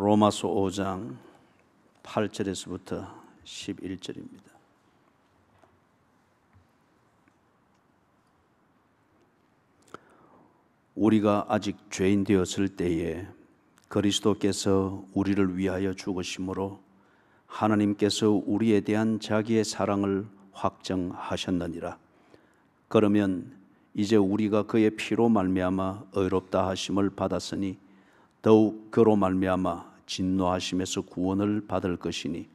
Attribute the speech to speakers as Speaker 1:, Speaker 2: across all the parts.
Speaker 1: 로마서 5장 8절에서부터 11절입니다. 우리가 아직 죄인 되었을 때에 그리스도께서 우리를 위하여 죽으심으로 하나님께서 우리에 대한 자기의 사랑을 확정하셨느니라. 그러면 이제 우리가 그의 피로 말미암아 의롭다 하심을 받았으니 더욱 그로 말미암아 진노하심에서 구원을 받을 것이니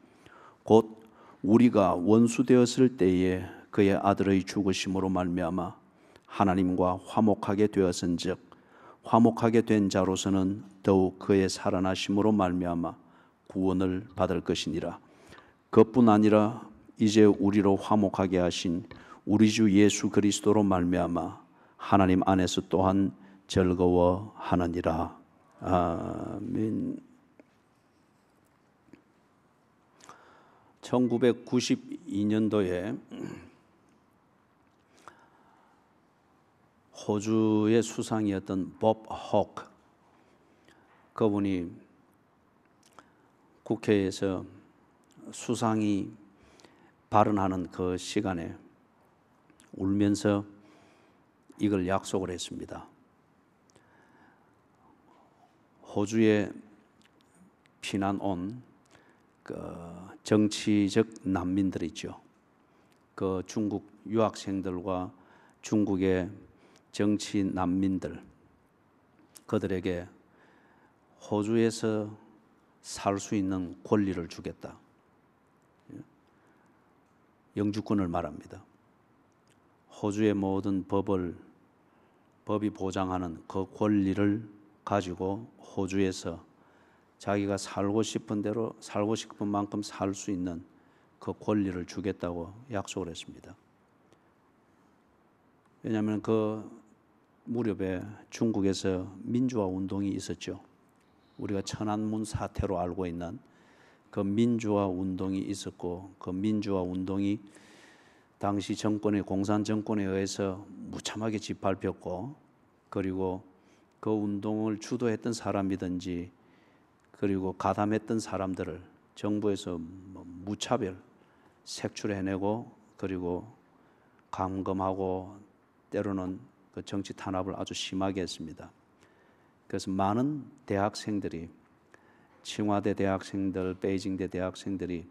Speaker 1: 곧 우리가 원수 되었을 때에 그의 아들의 죽으심으로 말미암아 하나님과 화목하게 되었은즉 화목하게 된 자로서는 더욱 그의 살아나심으로 말미암아 구원을 받을 것이니라. 그뿐 아니라 이제 우리로 화목하게 하신 우리 주 예수 그리스도로 말미암아 하나님 안에서 또한 즐거워하느니라. 아멘. 1992년도에 호주의 수상이었던 법 호크, 그분이 국회에서 수상이 발언하는 그 시간에 울면서 이걸 약속을 했습니다. 호주에 피난 온 그 정치적 난민들 있죠. 그 중국 유학생들과 중국의 정치 난민들, 그들에게 호주에서 살 수 있는 권리를 주겠다. 영주권을 말합니다. 호주의 모든 법이 보장하는 그 권리를 가지고 호주에서 자기가 살고 싶은 대로 살고 싶은 만큼 살 수 있는 그 권리를 주겠다고 약속을 했습니다. 왜냐하면 그 무렵에 중국에서 민주화 운동이 있었죠. 우리가 천안문 사태로 알고 있는 그 민주화 운동이 있었고, 그 민주화 운동이 당시 정권의 공산 정권에 의해서 무참하게 짓밟혔고, 그리고 그 운동을 주도했던 사람이든지 그리고 가담했던 사람들을 정부에서 무차별 색출해내고, 그리고 감금하고 때로는 그 정치 탄압을 아주 심하게 했습니다. 그래서 많은 대학생들이, 칭화대 대학생들, 베이징대 대학생들이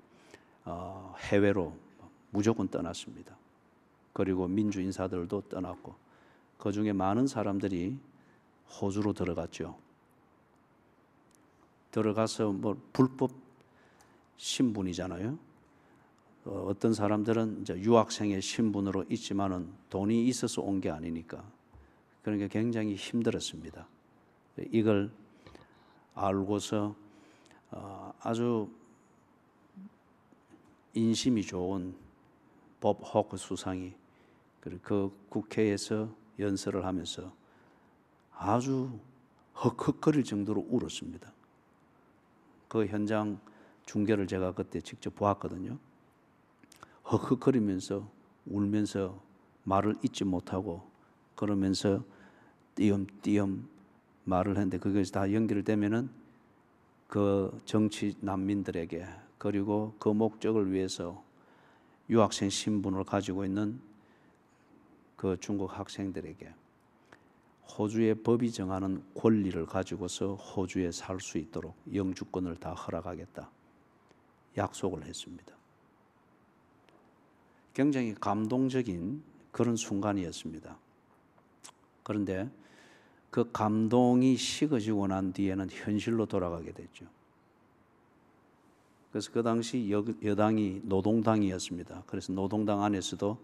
Speaker 1: 해외로 무조건 떠났습니다. 그리고 민주 인사들도 떠났고, 그 중에 많은 사람들이 호주로 들어갔죠. 들어가서 불법 신분이잖아요. 어떤 사람들은 이제 유학생의 신분으로 있지만은 돈이 있어서 온 게 아니니까, 그러니까 굉장히 힘들었습니다. 이걸 알고서 아주 인심이 좋은 법 호크 수상이 그 국회에서 연설을 하면서 아주 헉헉거릴 정도로 울었습니다. 그 현장 중계를 제가 그때 직접 보았거든요. 헉헉거리면서 울면서 말을 잇지 못하고 그러면서 띄엄띄엄 말을 했는데, 그것이 다 연결되면은 그 정치 난민들에게, 그리고 그 목적을 위해서 유학생 신분을 가지고 있는 그 중국 학생들에게 호주의 법이 정하는 권리를 가지고서 호주에 살 수 있도록 영주권을 다 허락하겠다 약속을 했습니다. 굉장히 감동적인 그런 순간이었습니다. 그런데 그 감동이 식어지고 난 뒤에는 현실로 돌아가게 됐죠. 그래서 그 당시 여당이 노동당이었습니다. 그래서 노동당 안에서도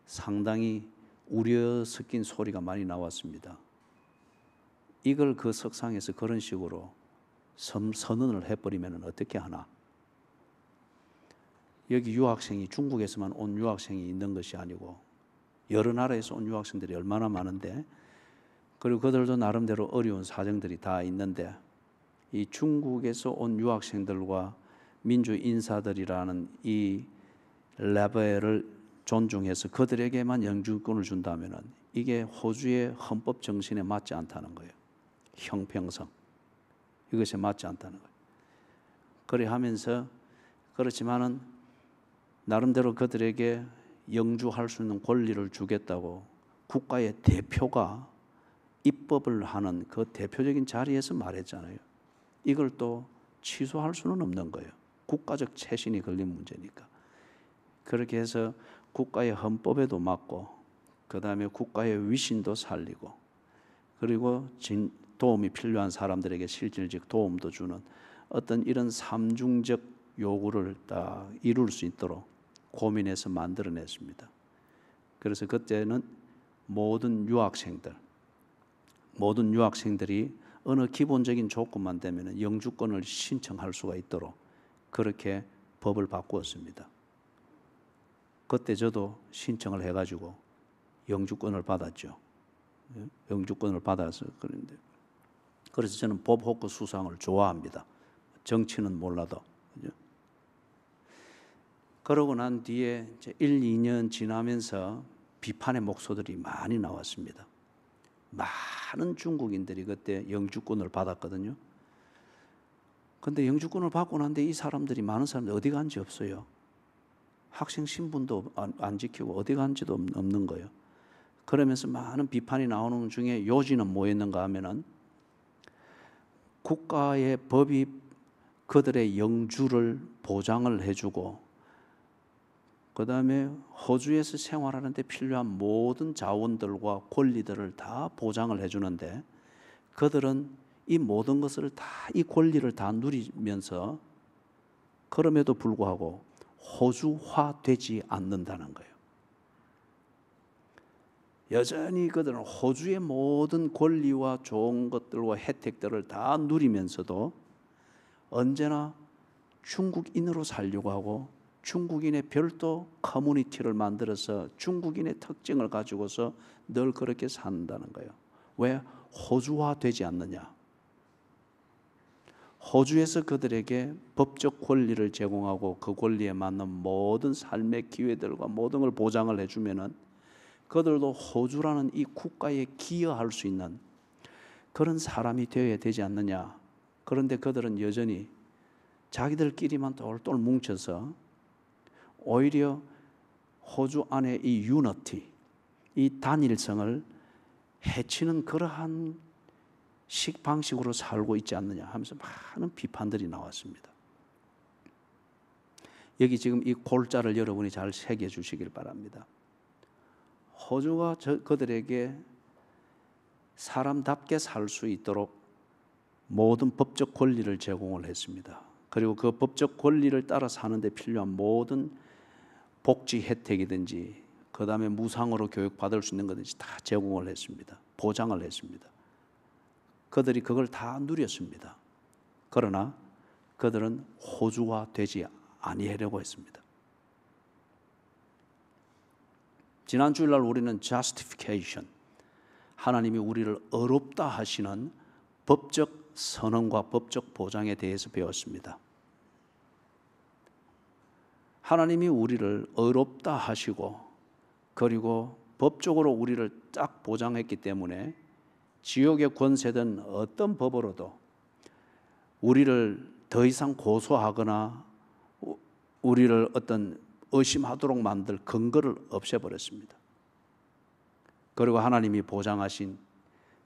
Speaker 1: 상당히 우려 섞인 소리가 많이 나왔습니다. 이걸 그 석상에서 그런 식으로 선언을 해버리면 어떻게 하나? 여기 유학생이 중국에서만 온 유학생이 있는 것이 아니고 여러 나라에서 온 유학생들이 얼마나 많은데, 그리고 그들도 나름대로 어려운 사정들이 다 있는데, 이 중국에서 온 유학생들과 민주 인사들이라는 이 레벨을 존중해서 그들에게만 영주권을 준다면은 이게 호주의 헌법 정신에 맞지 않다는 거예요. 형평성, 이것에 맞지 않다는 거예요. 그래 하면서 그렇지만은 나름대로 그들에게 영주할 수 있는 권리를 주겠다고 국가의 대표가 입법을 하는 그 대표적인 자리에서 말했잖아요. 이걸 또 취소할 수는 없는 거예요. 국가적 채신이 걸린 문제니까. 그렇게 해서 국가의 헌법에도 맞고 그 다음에 국가의 위신도 살리고 그리고 도움이 필요한 사람들에게 실질적 도움도 주는 어떤 이런 삼중적 요구를 다 이룰 수 있도록 고민해서 만들어냈습니다. 그래서 그때는 모든 유학생들이 어느 기본적인 조건만 되면 영주권을 신청할 수가 있도록 그렇게 법을 바꾸었습니다. 그때 저도 신청을 해가지고 영주권을 받았죠. 영주권을 받아서 그런데 그래서 저는 법 호크 수상을 좋아합니다. 정치는 몰라도. 그죠? 그러고 난 뒤에 이제 1, 2년 지나면서 비판의 목소들이 많이 나왔습니다. 많은 중국인들이 그때 영주권을 받았거든요. 근데 영주권을 받고 난 뒤에 이 사람들이 많은 사람들이 어디 간지 없어요. 학생 신분도 안 지키고 어디 간지도 없는 거예요. 그러면서 많은 비판이 나오는 중에 요지는 뭐였는가 하면은 국가의 법이 그들의 영주를 보장을 해주고 그 다음에 호주에서 생활하는 데 필요한 모든 자원들과 권리들을 다 보장을 해주는데 그들은 이 모든 것을 다 이 권리를 다 누리면서 그럼에도 불구하고 호주화되지 않는다는 거예요. 여전히 그들은 호주의 모든 권리와 좋은 것들과 혜택들을 다 누리면서도 언제나 중국인으로 살려고 하고 중국인의 별도 커뮤니티를 만들어서 중국인의 특징을 가지고서 늘 그렇게 산다는 거예요. 왜? 호주화되지 않느냐. 호주에서 그들에게 법적 권리를 제공하고 그 권리에 맞는 모든 삶의 기회들과 모든 걸 보장을 해주면은 그들도 호주라는 이 국가에 기여할 수 있는 그런 사람이 되어야 되지 않느냐. 그런데 그들은 여전히 자기들끼리만 똘똘 뭉쳐서 오히려 호주 안에 이 유니티, 이 단일성을 해치는 그러한 방식으로 살고 있지 않느냐 하면서 많은 비판들이 나왔습니다. 여기 지금 이 골자를 여러분이 잘 새겨 주시길 바랍니다. 호주가 그들에게 사람답게 살 수 있도록 모든 법적 권리를 제공을 했습니다. 그리고 그 법적 권리를 따라 사는 데 필요한 모든 복지 혜택이든지 그 다음에 무상으로 교육받을 수 있는 것든지 다 제공을 했습니다. 보장을 했습니다. 그들이 그걸 다 누렸습니다. 그러나 그들은 호주화되지 아니하려고 했습니다. 지난 주일날 우리는 justification, 하나님이 우리를 의롭다 하시는 법적 선언과 법적 보장에 대해서 배웠습니다. 하나님이 우리를 의롭다 하시고 그리고 법적으로 우리를 딱 보장했기 때문에 지옥의 권세든 어떤 법으로도 우리를 더 이상 고소하거나 우리를 어떤 의심하도록 만들 근거를 없애버렸습니다. 그리고 하나님이 보장하신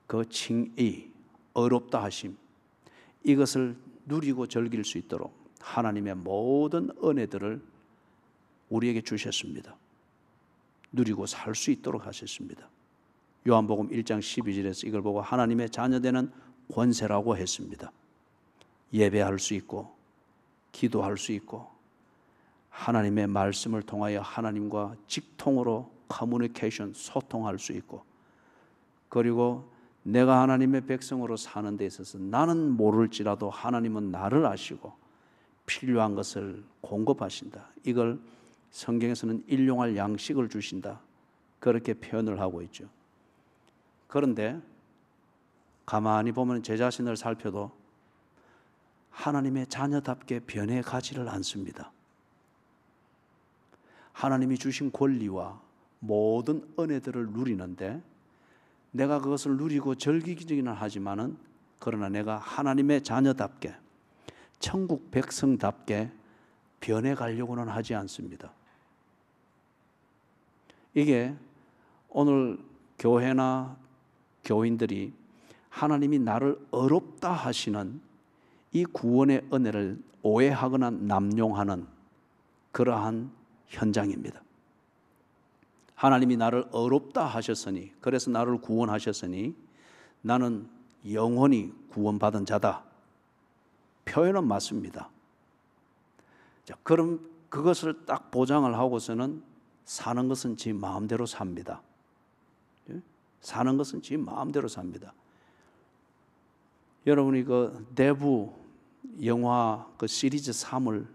Speaker 1: 그 칭의, 의롭다 하심, 이것을 누리고 즐길 수 있도록 하나님의 모든 은혜들을 우리에게 주셨습니다. 누리고 살 수 있도록 하셨습니다. 요한복음 1장 12절에서 이걸 보고 하나님의 자녀되는 권세라고 했습니다. 예배할 수 있고 기도할 수 있고 하나님의 말씀을 통하여 하나님과 직통으로 커뮤니케이션, 소통할 수 있고 그리고 내가 하나님의 백성으로 사는 데 있어서 나는 모를지라도 하나님은 나를 아시고 필요한 것을 공급하신다. 이걸 성경에서는 일용할 양식을 주신다. 그렇게 표현을 하고 있죠. 그런데 가만히 보면 제 자신을 살펴도 하나님의 자녀답게 변해가지를 않습니다. 하나님이 주신 권리와 모든 은혜들을 누리는데 내가 그것을 누리고 즐기기는 하지만은 그러나 내가 하나님의 자녀답게 천국 백성답게 변해가려고는 하지 않습니다. 이게 오늘 교회나 교인들이 하나님이 나를 어렵다 하시는 이 구원의 은혜를 오해하거나 남용하는 그러한 현장입니다. 하나님이 나를 어렵다 하셨으니, 그래서 나를 구원하셨으니 나는 영원히 구원받은 자다. 표현은 맞습니다. 자, 그럼 그것을 딱 보장을 하고서는 사는 것은 지 마음대로 삽니다. 사는 것은 지 마음대로 삽니다. 여러분이 그 대부 영화 그 시리즈 3을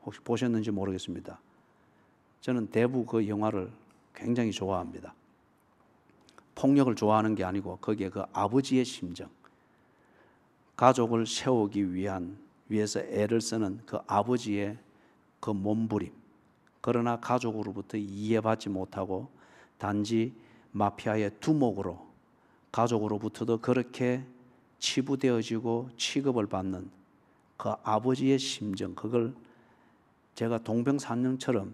Speaker 1: 혹시 보셨는지 모르겠습니다. 저는 대부 그 영화를 굉장히 좋아합니다. 폭력을 좋아하는 게 아니고 거기에 그 아버지의 심정, 가족을 세우기 위해서 애를 쓰는 그 아버지의 그 몸부림, 그러나 가족으로부터 이해받지 못하고 단지 마피아의 두목으로 가족으로부터도 그렇게 치부되어지고 취급을 받는 그 아버지의 심정, 그걸 제가 동병상련처럼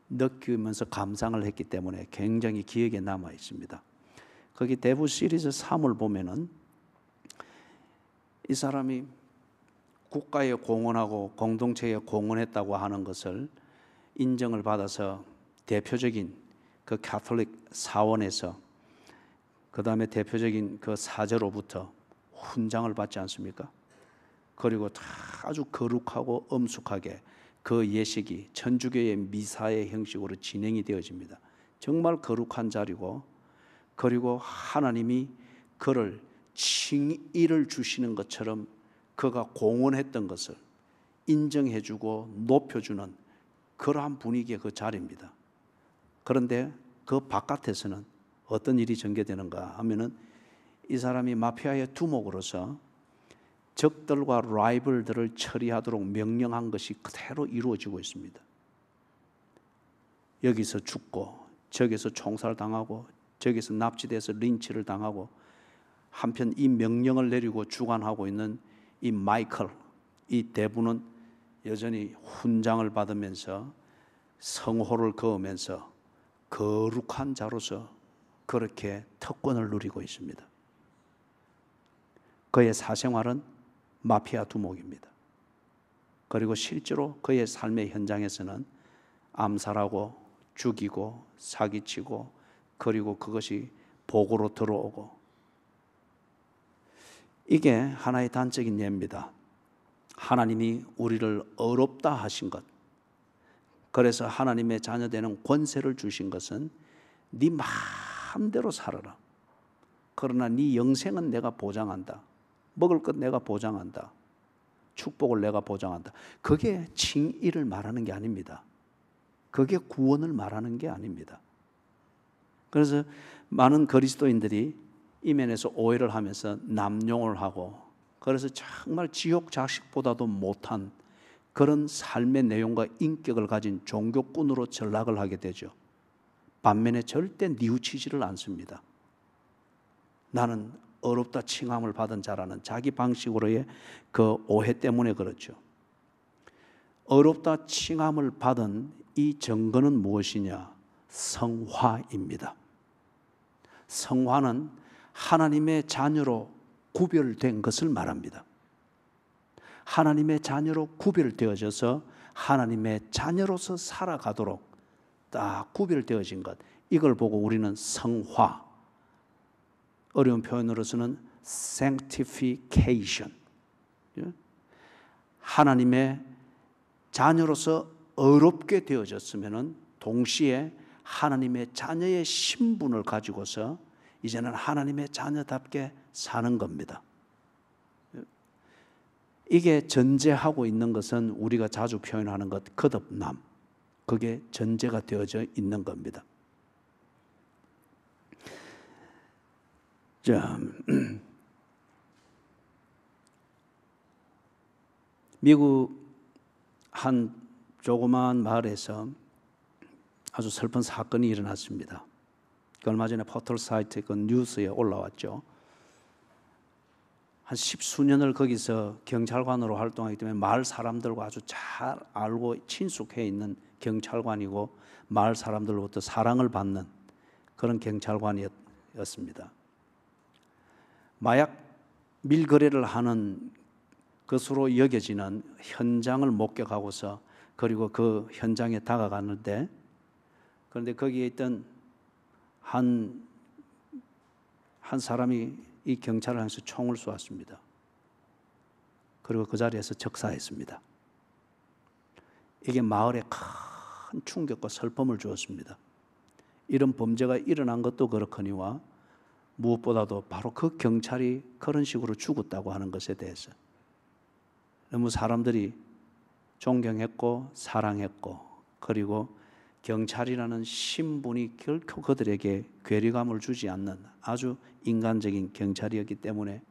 Speaker 1: 느끼면서 감상을 했기 때문에 굉장히 기억에 남아 있습니다. 거기 대부 시리즈 3을 보면은 이 사람이 국가에 공헌하고 공동체에 공헌했다고 하는 것을 인정을 받아서 대표적인 그 가톨릭 사원에서, 그 다음에 대표적인 그 사제로부터 훈장을 받지 않습니까? 그리고 아주 거룩하고 엄숙하게 그 예식이 천주교의 미사의 형식으로 진행이 되어집니다. 정말 거룩한 자리고, 그리고 하나님이 그를 칭의를 주시는 것처럼 그가 공헌했던 것을 인정해주고 높여주는 그러한 분위기의 그 자리입니다. 그런데 그 바깥에서는 어떤 일이 전개되는가 하면은 이 사람이 마피아의 두목으로서 적들과 라이벌들을 처리하도록 명령한 것이 그대로 이루어지고 있습니다. 여기서 죽고 저기서 총살당하고 저기서 납치돼서 린치를 당하고, 한편 이 명령을 내리고 주관하고 있는 이 마이클, 이 대부는 여전히 훈장을 받으면서 성호를 그으면서 거룩한 자로서 그렇게 특권을 누리고 있습니다. 그의 사생활은 마피아 두목입니다. 그리고 실제로 그의 삶의 현장에서는 암살하고 죽이고 사기치고, 그리고 그것이 보고로 들어오고, 이게 하나의 단적인 예입니다. 하나님이 우리를 어렵다 하신 것, 그래서 하나님의 자녀되는 권세를 주신 것은 네 마음대로 살아라. 그러나 네 영생은 내가 보장한다. 먹을 것 내가 보장한다. 축복을 내가 보장한다. 그게 칭의를 말하는 게 아닙니다. 그게 구원을 말하는 게 아닙니다. 그래서 많은 그리스도인들이 이 면에서 오해를 하면서 남용을 하고, 그래서 정말 지옥 자식보다도 못한 그런 삶의 내용과 인격을 가진 종교꾼으로 전락을 하게 되죠. 반면에 절대 뉘우치지를 않습니다. 나는 어렵다 칭함을 받은 자라는 자기 방식으로의 그 오해 때문에 그렇죠. 어렵다 칭함을 받은 이 증거는 무엇이냐? 성화입니다. 성화는 하나님의 자녀로 구별된 것을 말합니다. 하나님의 자녀로 구별되어져서 하나님의 자녀로서 살아가도록 딱 구별되어진 것, 이걸 보고 우리는 성화, 어려운 표현으로서는 sanctification, 하나님의 자녀로서 어렵게 되어졌으면 동시에 하나님의 자녀의 신분을 가지고서 이제는 하나님의 자녀답게 사는 겁니다. 이게 전제하고 있는 것은 우리가 자주 표현하는 것, 거듭남, 그게 전제가 되어져 있는 겁니다. 자, 미국 한 조그마한 마을에서 아주 슬픈 사건이 일어났습니다. 얼마 전에 포털 사이트 그 뉴스에 올라왔죠. 한 십수년을 거기서 경찰관으로 활동하기 때문에 마을 사람들과 아주 잘 알고 친숙해 있는 경찰관이고 마을 사람들로부터 사랑을 받는 그런 경찰관이었습니다. 마약 밀거래를 하는 것으로 여겨지는 현장을 목격하고서 그리고 그 현장에 다가갔는데, 그런데 거기에 있던 한 사람이 이 경찰을 향해서 총을 쏘았습니다. 그리고 그 자리에서 적사했습니다. 이게 마을에 큰 충격과 슬픔을 주었습니다. 이런 범죄가 일어난 것도 그렇거니와 무엇보다도 바로 그 경찰이 그런 식으로 죽었다고 하는 것에 대해서 너무 사람들이 존경했고 사랑했고, 그리고 경찰이라는 신분이 결코 그들에게 괴리감을 주지 않는 아주 인간적인 경찰이었기 때문에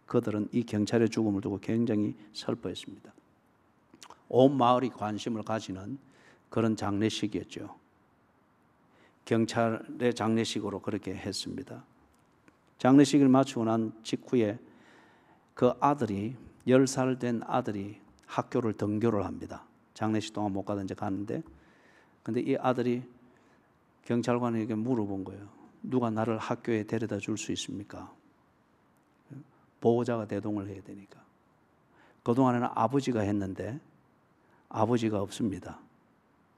Speaker 1: 그들은 이 경찰의 죽음을 두고 굉장히 슬퍼했습니다. 온 마을이 관심을 가지는 그런 장례식이었죠. 경찰의 장례식으로 그렇게 했습니다. 장례식을 마치고 난 직후에 그 아들이 10살 된 아들이 학교를 등교를 합니다. 장례식 동안 못 가던 이제 가는데, 근데 이 아들이 경찰관에게 물어본 거예요. 누가 나를 학교에 데려다 줄 수 있습니까? 보호자가 대동을 해야 되니까. 그동안에는 아버지가 했는데 아버지가 없습니다.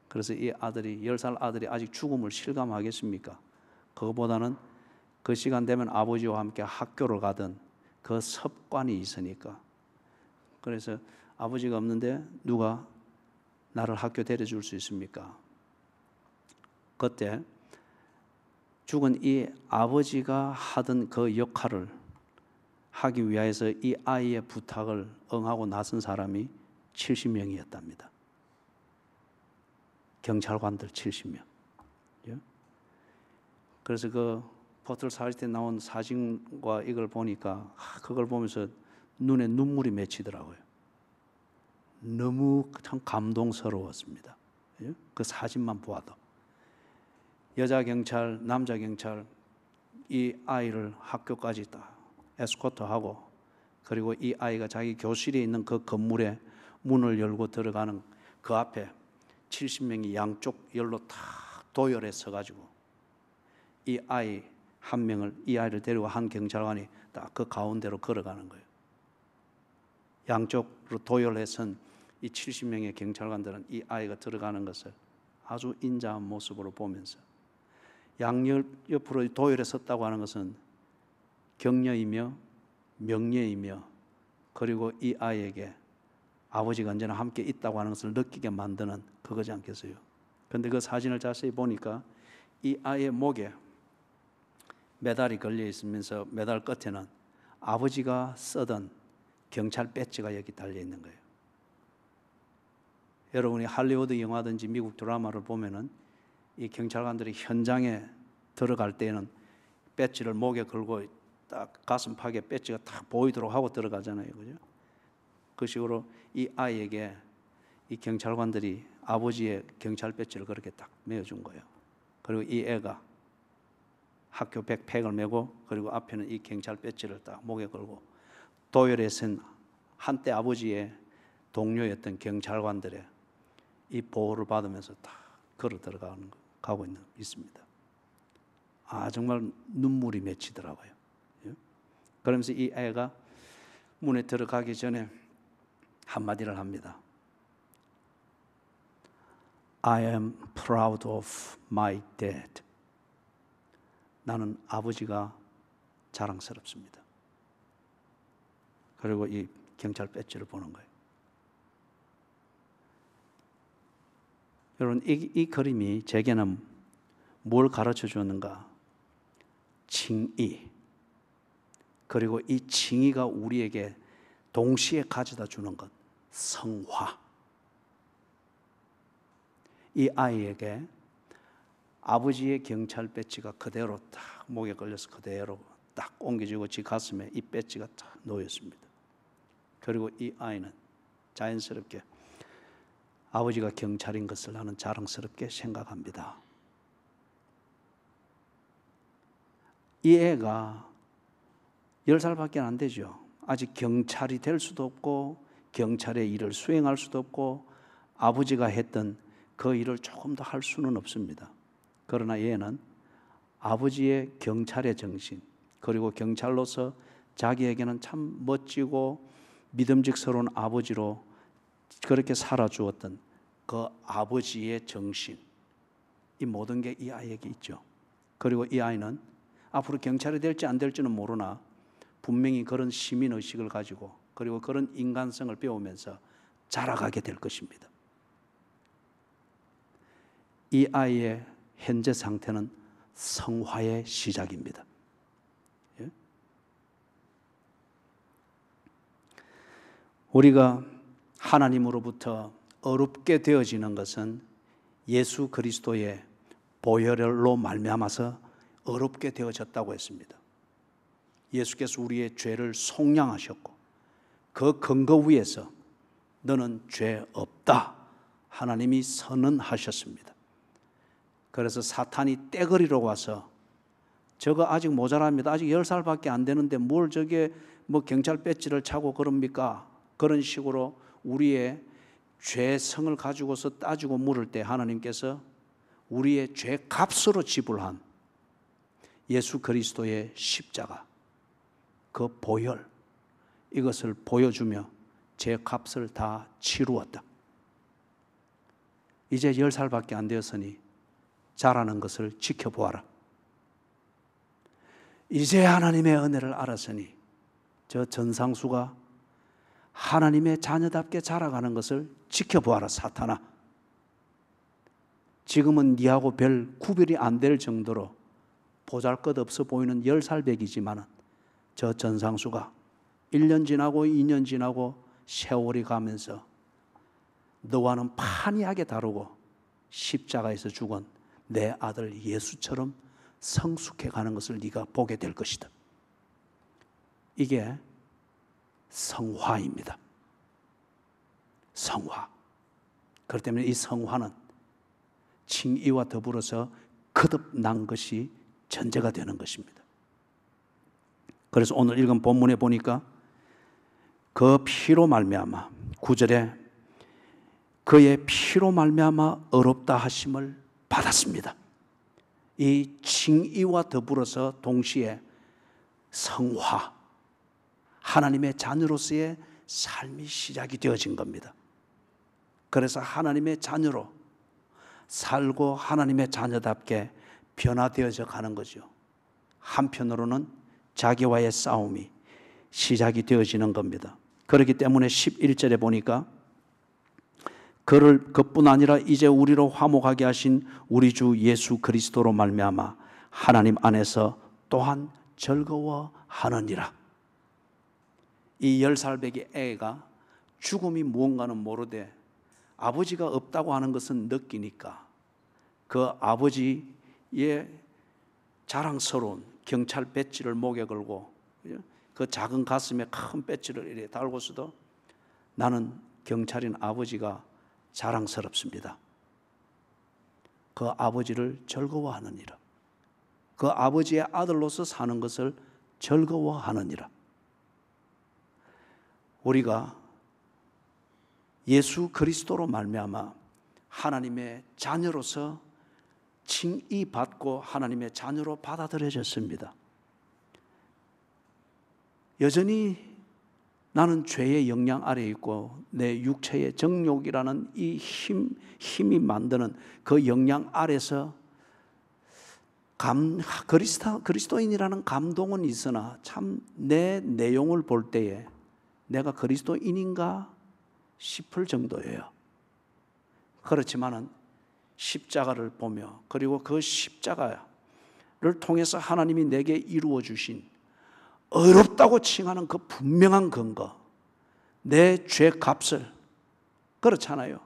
Speaker 1: 그래서 이 아들이, 10살 아들이 아직 죽음을 실감하겠습니까? 그거보다는 그 시간 되면 아버지와 함께 학교를 가던 그 습관이 있으니까. 그래서 아버지가 없는데 누가 나를 학교 데려줄 수 있습니까? 그때 죽은 이 아버지가 하던 그 역할을 하기 위해서 이 아이의 부탁을 응하고 나선 사람이 70명이었답니다. 경찰관들 70명. 그래서 그 포털 사이트에 나온 사진과 이걸 보니까 그걸 보면서 눈에 눈물이 맺히더라고요. 너무 참 감동스러웠습니다. 그 사진만 보아도. 여자 경찰, 남자 경찰, 이 아이를 학교까지 다 에스코트하고, 그리고 이 아이가 자기 교실에 있는 그 건물에 문을 열고 들어가는 그 앞에 70명이 양쪽 열로 다 도열해 서가지고 이 아이 한 명을, 이 아이를 데리고 한 경찰관이 딱 그 가운데로 걸어가는 거예요. 양쪽으로 도열해 선 이 70명의 경찰관들은 이 아이가 들어가는 것을 아주 인자한 모습으로 보면서, 양옆으로 도열해 섰다고 하는 것은 격려이며 명예이며, 그리고 이 아이에게 아버지가 언제나 함께 있다고 하는 것을 느끼게 만드는 그거지 않겠어요? 그런데 그 사진을 자세히 보니까 이 아이의 목에 메달이 걸려 있으면서 메달 끝에는 아버지가 쓰던 경찰 배지가 여기 달려 있는 거예요. 여러분이 할리우드 영화든지 미국 드라마를 보면은 이 경찰관들이 현장에 들어갈 때는 배지를 목에 걸고 딱 가슴팍에 배지가 딱 보이도록 하고 들어가잖아요, 그죠? 그 식으로 이 아이에게 이 경찰관들이 아버지의 경찰 배지를 그렇게 딱 메어준 거예요. 그리고 이 애가 학교 백팩을 메고, 그리고 앞에는 이 경찰 배지를 딱 목에 걸고 도열에 쓴 한때 아버지의 동료였던 경찰관들의 이 보호를 받으면서 다 걸어 들어가고 있습니다. 정말 눈물이 맺히더라고요. 그러면서 이 애가 문에 들어가기 전에 한마디를 합니다. I am proud of my dad. 나는 아버지가 자랑스럽습니다. 그리고 이 경찰 배지를 보는 거예요. 여러분, 이 그림이 제게는 뭘 가르쳐 주었는가? 칭의. 그리고 이 칭의가 우리에게 동시에 가져다 주는 것, 성화. 이 아이에게 아버지의 경찰 배지가 그대로 딱 목에 걸려서 그대로 딱 옮겨지고 지 가슴에 이 배지가 딱 놓였습니다. 그리고 이 아이는 자연스럽게 아버지가 경찰인 것을 나는 자랑스럽게 생각합니다. 이 애가 10살밖에 안 되죠. 아직 경찰이 될 수도 없고 경찰의 일을 수행할 수도 없고 아버지가 했던 그 일을 조금 더 할 수는 없습니다. 그러나 얘는 아버지의 경찰의 정신, 그리고 경찰로서 자기에게는 참 멋지고 믿음직스러운 아버지로 그렇게 살아주었던 그 아버지의 정신, 이 모든 게 이 아이에게 있죠. 그리고 이 아이는 앞으로 경찰이 될지 안 될지는 모르나 분명히 그런 시민의식을 가지고 그리고 그런 인간성을 배우면서 자라가게 될 것입니다. 이 아이의 현재 상태는 성화의 시작입니다. 예? 우리가 하나님으로부터 어렵게 되어지는 것은 예수 그리스도의 보혈로 말미암아서 어렵게 되어졌다고 했습니다. 예수께서 우리의 죄를 속량하셨고 그 근거 위에서 너는 죄 없다 하나님이 선언하셨습니다. 그래서 사탄이 떼거리로 와서 저거 아직 모자랍니다. 아직 10살밖에 안 되는데 뭘 저게 뭐 경찰 배지를 차고 그럽니까? 그런 식으로 우리의 죄성을 가지고서 따지고 물을 때 하나님께서 우리의 죄 값으로 지불한 예수 그리스도의 십자가, 그 보혈, 이것을 보여주며 죄 값을 다 치루었다. 이제 10살밖에 안 되었으니 자라는 것을 지켜보아라. 이제 하나님의 은혜를 알았으니 저 전상수가 하나님의 자녀답게 자라가는 것을 지켜보아라. 사탄아, 지금은 니하고 별 구별이 안 될 정도로 보잘것없어 보이는 10살배기지만 저 전상수가 1년 지나고 2년 지나고 세월이 가면서 너와는 판이하게 다르고 십자가에서 죽은 내 아들 예수처럼 성숙해 가는 것을 네가 보게 될 것이다. 이게 성화입니다. 성화. 그렇기 때문에 이 성화는 칭의와 더불어서 거듭난 것이 전제가 되는 것입니다. 그래서 오늘 읽은 본문에 보니까 그 피로 말미암아 9절에 그의 피로 말미암아 의롭다 하심을 받았습니다. 이 칭의와 더불어서 동시에 성화, 하나님의 자녀로서의 삶이 시작이 되어진 겁니다. 그래서 하나님의 자녀로 살고 하나님의 자녀답게 변화되어져 가는 거죠. 한편으로는 자기와의 싸움이 시작이 되어지는 겁니다. 그렇기 때문에 11절에 보니까 그뿐 아니라 이제 우리로 화목하게 하신 우리 주 예수 그리스도로 말미암아 하나님 안에서 또한 즐거워하느니라. 이 10살배기 애가 죽음이 무언가는 모르되 아버지가 없다고 하는 것은 느끼니까 그 아버지의 자랑스러운 경찰 배지를 목에 걸고 그 작은 가슴에 큰 배지를 이렇게 달고서도 나는 경찰인 아버지가 자랑스럽습니다. 그 아버지를 즐거워하느니라. 그 아버지의 아들로서 사는 것을 즐거워하느니라. 우리가 예수 그리스도로 말미암아 하나님의 자녀로서 칭의받고 하나님의 자녀로 받아들여졌습니다. 여전히 나는 죄의 영향 아래에 있고 내 육체의 정욕이라는 이 힘이 만드는 그 영향 아래서 그리스도인이라는 감동은 있으나 참 내 내용을 볼 때에 내가 그리스도인인가 싶을 정도예요. 그렇지만은 십자가를 보며 그리고 그 십자가를 통해서 하나님이 내게 이루어 주신 어렵다고 칭하는 그 분명한 근거, 내 죄 값을, 그렇잖아요.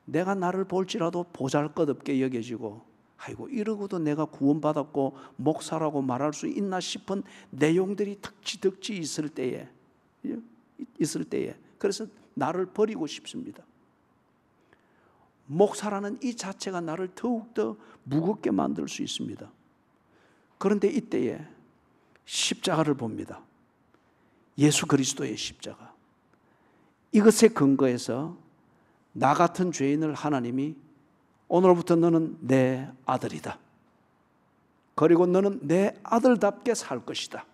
Speaker 1: 내가 나를 볼지라도 보잘것없게 여겨지고 아이고 이러고도 내가 구원받았고 목사라고 말할 수 있나 싶은 내용들이 덕지덕지 있을 때에 그래서 나를 버리고 싶습니다. 목사라는 이 자체가 나를 더욱더 무겁게 만들 수 있습니다. 그런데 이때에 십자가를 봅니다. 예수 그리스도의 십자가, 이것에 근거해서 나 같은 죄인을 하나님이 오늘부터 너는 내 아들이다. 그리고 너는 내 아들답게 살 것이다.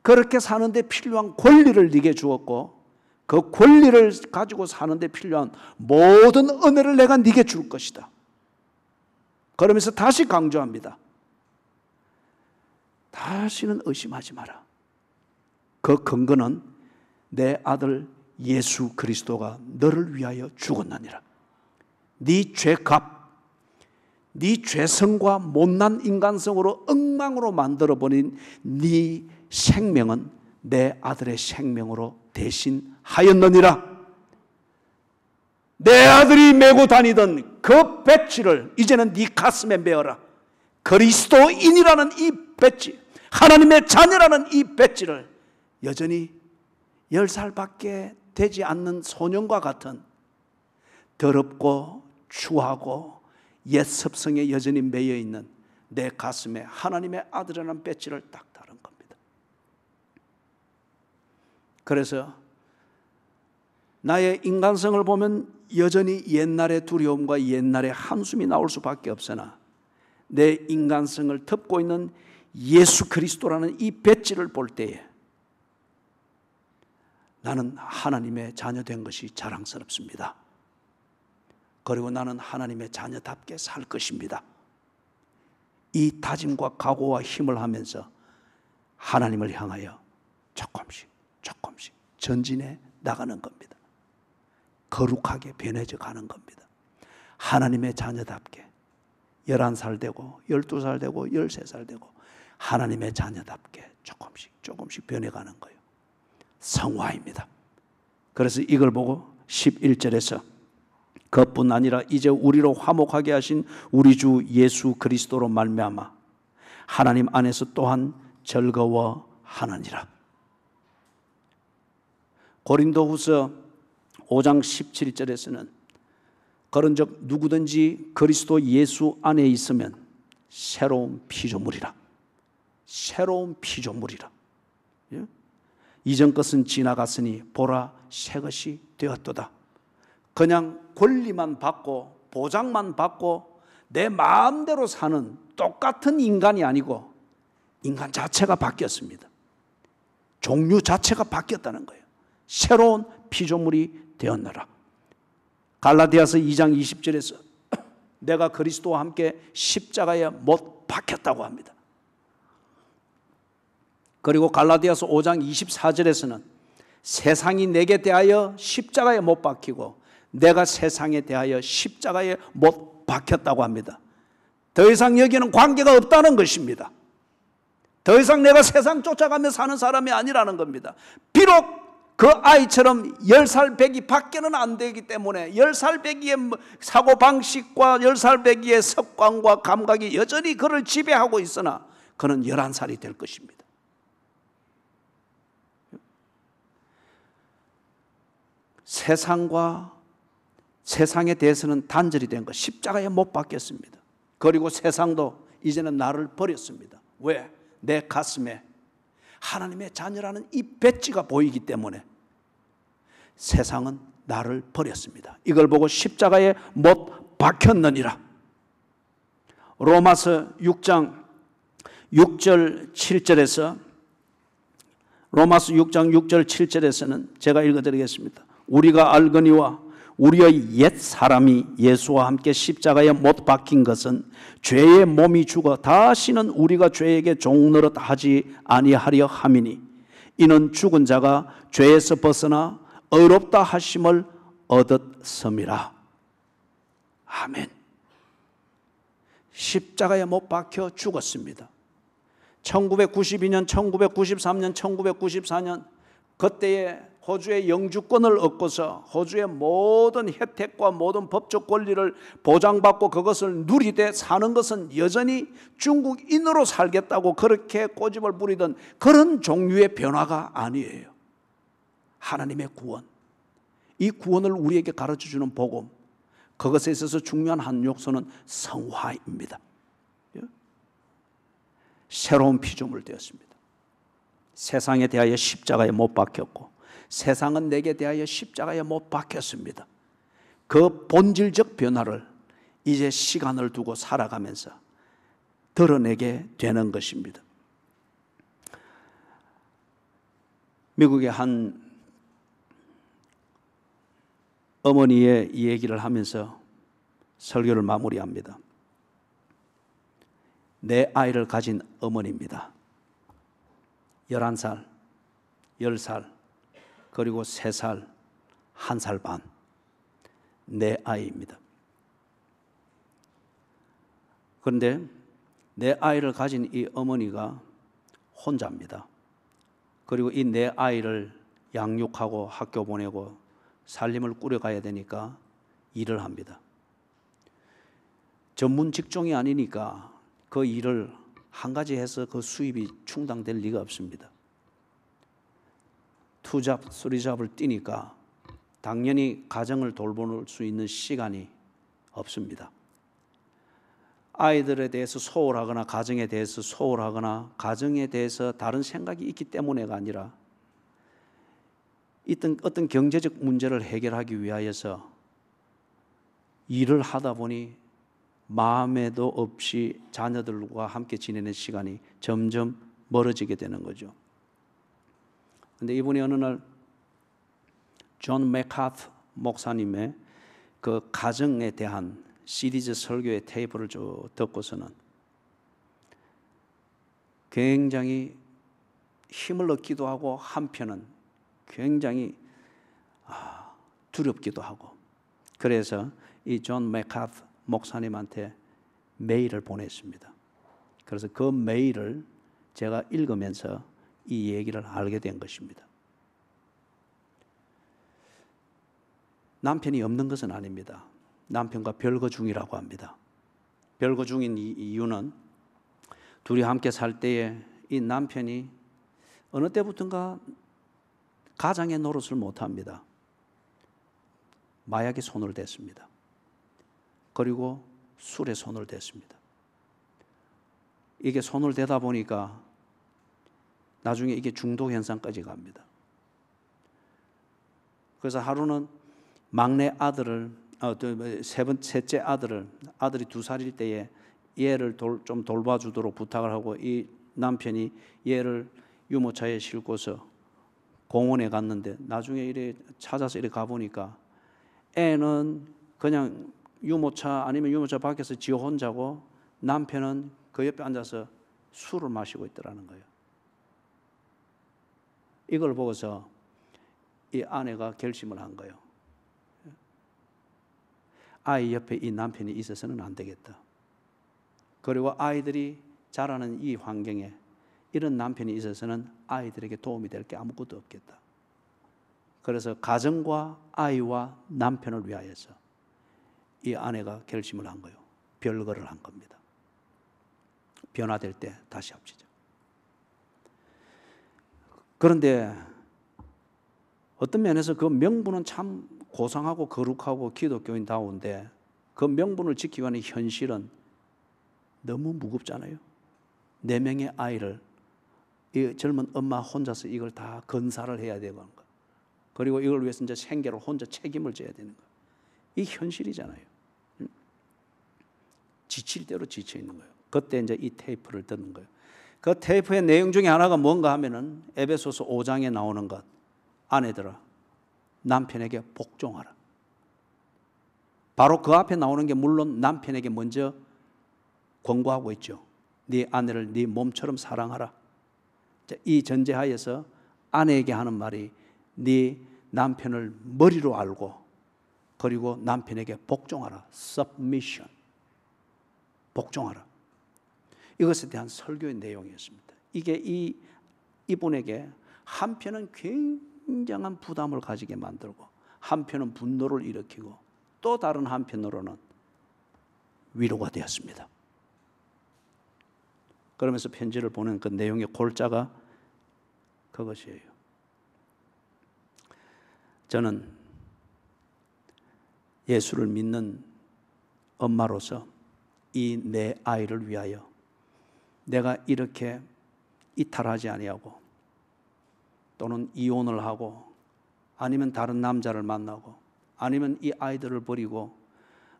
Speaker 1: 그렇게 사는데 필요한 권리를 네게 주었고 그 권리를 가지고 사는데 필요한 모든 은혜를 내가 네게 줄 것이다. 그러면서 다시 강조합니다. 다시는 의심하지 마라. 그 근거는 내 아들 예수 그리스도가 너를 위하여 죽었느니라. 네 죄값, 네 죄성과 못난 인간성으로 엉망으로 만들어버린 네 생명은 내 아들의 생명으로 대신하였느니라. 내 아들이 메고 다니던 그 배지를 이제는 네 가슴에 메어라. 그리스도인이라는 이 배지, 하나님의 자녀라는 이 배지를 여전히 10살밖에 되지 않는 소년과 같은 더럽고 추하고 옛 습성에 여전히 매여 있는 내 가슴에 하나님의 아들이라는 배지를 딱 다른 겁니다. 그래서 나의 인간성을 보면 여전히 옛날의 두려움과 옛날의 한숨이 나올 수밖에 없으나 내 인간성을 덮고 있는 예수 그리스도라는 이 배지를 볼 때에 나는 하나님의 자녀 된 것이 자랑스럽습니다. 그리고 나는 하나님의 자녀답게 살 것입니다. 이 다짐과 각오와 힘을 하면서 하나님을 향하여 조금씩 전진해 나가는 겁니다. 거룩하게 변해져 가는 겁니다. 하나님의 자녀답게 11살 되고 12살 되고 13살 되고 하나님의 자녀답게 조금씩 변해가는 거예요. 성화입니다. 그래서 이걸 보고 11절에서 그뿐 아니라 이제 우리로 화목하게 하신 우리 주 예수 그리스도로 말미암아 하나님 안에서 또한 즐거워하느니라. 고린도후서 5장 17절에서는 그런즉 누구든지 그리스도 예수 안에 있으면 새로운 피조물이라. 새로운 피조물이라. 예? 이전 것은 지나갔으니 보라 새 것이 되었도다. 그냥 권리만 받고 보장만 받고 내 마음대로 사는 똑같은 인간이 아니고 인간 자체가 바뀌었습니다. 종류 자체가 바뀌었다는 거예요. 새로운 피조물이 되었노라. 갈라디아서 2장 20절에서 내가 그리스도와 함께 십자가에 못 박혔다고 합니다. 그리고 갈라디아서 5장 24절에서는 세상이 내게 대하여 십자가에 못 박히고 내가 세상에 대하여 십자가에 못 박혔다고 합니다. 더 이상 여기는 관계가 없다는 것입니다. 더 이상 내가 세상 쫓아가며 사는 사람이 아니라는 겁니다. 비록 그 아이처럼 10살 배기 밖에는 안 되기 때문에 10살 배기의 사고방식과 10살 배기의 습관과 감각이 여전히 그를 지배하고 있으나 그는 11살이 될 것입니다. 세상에 대해서는 단절이 된 것, 십자가에 못 박혔습니다. 그리고 세상도 이제는 나를 버렸습니다. 왜? 내 가슴에 하나님의 자녀라는 이 배지가 보이기 때문에 세상은 나를 버렸습니다. 이걸 보고 십자가에 못 박혔느니라. 로마서 6장 6절 7절에서 로마서 6장 6절 7절에서는 제가 읽어드리겠습니다. 우리가 알거니와 우리의 옛 사람이 예수와 함께 십자가에 못 박힌 것은 죄의 몸이 죽어 다시는 우리가 죄에게 종노릇 하지 아니하려 함이니 이는 죽은 자가 죄에서 벗어나 의롭다 하심을 얻었음이라. 아멘. 십자가에 못 박혀 죽었습니다. 1992년, 1993년, 1994년 그때에 호주의 영주권을 얻고서 호주의 모든 혜택과 모든 법적 권리를 보장받고 그것을 누리되 사는 것은 여전히 중국인으로 살겠다고 그렇게 고집을 부리던 그런 종류의 변화가 아니에요. 하나님의 구원, 이 구원을 우리에게 가르쳐주는 복음, 그것에 있어서 중요한 한 요소는 성화입니다. 새로운 피조물 되었습니다. 세상에 대하여 십자가에 못 박혔고 세상은 내게 대하여 십자가에 못 박혔습니다. 그 본질적 변화를 이제 시간을 두고 살아가면서 드러내게 되는 것입니다. 미국의 한 어머니의 이 얘기를 하면서 설교를 마무리합니다. 내 아이를 가진 어머니입니다. 11살, 10살, 그리고 3살, 1살 반. 내 아이입니다. 그런데 내 아이를 가진 이 어머니가 혼자입니다. 그리고 이 내 아이를 양육하고 학교 보내고 살림을 꾸려가야 되니까 일을 합니다. 전문 직종이 아니니까 그 일을 한 가지 해서 그 수입이 충당될 리가 없습니다. 투잡, 쓰리잡을 뛰니까 당연히 가정을 돌볼 수 있는 시간이 없습니다. 아이들에 대해서 소홀하거나 가정에 대해서 소홀하거나 가정에 대해서 다른 생각이 있기 때문에가 아니라 어떤 경제적 문제를 해결하기 위하여서 일을 하다 보니 마음에도 없이 자녀들과 함께 지내는 시간이 점점 멀어지게 되는 거죠. 그런데 이분이 어느 날 존 맥카트 목사님의 그 가정에 대한 시리즈 설교의 테이프를 쭉 듣고서는 굉장히 힘을 얻기도 하고 한편은 굉장히 두렵기도 하고, 그래서 이 존 맥카트 목사님한테 메일을 보냈습니다. 그래서 그 메일을 제가 읽으면서 이 얘기를 알게 된 것입니다. 남편이 없는 것은 아닙니다. 남편과 별거 중이라고 합니다. 별거 중인 이유는 둘이 함께 살 때에 이 남편이 어느 때부턴가 가장의 노릇을 못합니다. 마약에 손을 댔습니다. 그리고 술에 손을 댔습니다. 이게 손을 대다 보니까 나중에 이게 중독 현상까지 갑니다. 그래서 하루는 막내 아들을 셋째 아들이 2살일 때에 얘를 좀 돌봐주도록 부탁을 하고 이 남편이 얘를 유모차에 싣고서 공원에 갔는데 나중에 이래 찾아서 이래 가보니까 애는 그냥 유모차 아니면 유모차 밖에서 지 혼자고 남편은 그 옆에 앉아서 술을 마시고 있더라는 거예요. 이걸 보고서 이 아내가 결심을 한 거예요. 아이 옆에 이 남편이 있어서는 안 되겠다. 그리고 아이들이 자라는 이 환경에 이런 남편이 있어서는 아이들에게 도움이 될 게 아무것도 없겠다. 그래서 가정과 아이와 남편을 위하여서 이 아내가 결심을 한 거예요. 별거를 한 겁니다. 변화될 때 다시 합시다. 그런데 어떤 면에서 그 명분은 참 고상하고 거룩하고 기독교인다운데 그 명분을 지키기 위한 현실은 너무 무겁잖아요. 4명의 아이를 이 젊은 엄마 혼자서 이걸 다 건사를 해야 되는 거. 그리고 이걸 위해서 이제 생계를 혼자 책임을 져야 되는 거. 이 현실이잖아요. 지칠 대로 지쳐 있는 거예요. 그때 이제 이 테이프를 듣는 거예요. 그 테이프의 내용 중에 하나가 뭔가 하면은 에베소서 5장에 나오는 것. 아내들아, 남편에게 복종하라. 바로 그 앞에 나오는 게 물론 남편에게 먼저 권고하고 있죠. 네 아내를 네 몸처럼 사랑하라. 이 전제하에서 아내에게 하는 말이 네 남편을 머리로 알고 그리고 남편에게 복종하라. submission. 복종하라. 이것에 대한 설교의 내용이었습니다. 이게 이분에게 한편은 굉장한 부담을 가지게 만들고 한편은 분노를 일으키고 또 다른 한편으로는 위로가 되었습니다. 그러면서 편지를 보낸 그 내용의 골자가 그것이에요. 저는 예수를 믿는 엄마로서 이 내 아이를 위하여 내가 이렇게 이탈하지 아니하고 또는 이혼을 하고 아니면 다른 남자를 만나고 아니면 이 아이들을 버리고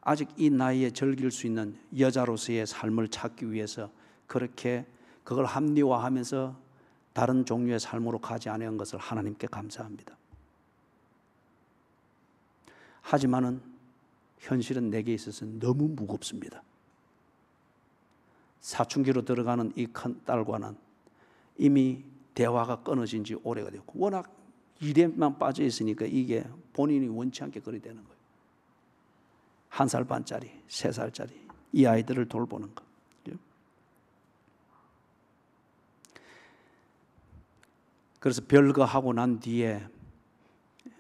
Speaker 1: 아직 이 나이에 즐길 수 있는 여자로서의 삶을 찾기 위해서 그렇게 그걸 합리화하면서 다른 종류의 삶으로 가지 않은 것을 하나님께 감사합니다. 하지만은 현실은 내게 있어서 너무 무겁습니다. 사춘기로 들어가는 이 큰 딸과는 이미 대화가 끊어진 지 오래가 됐고 워낙 일에만 빠져 있으니까 이게 본인이 원치 않게 그리 되는 거예요. 1살 반짜리, 3살짜리 이 아이들을 돌보는 것. 그래서 별거하고 난 뒤에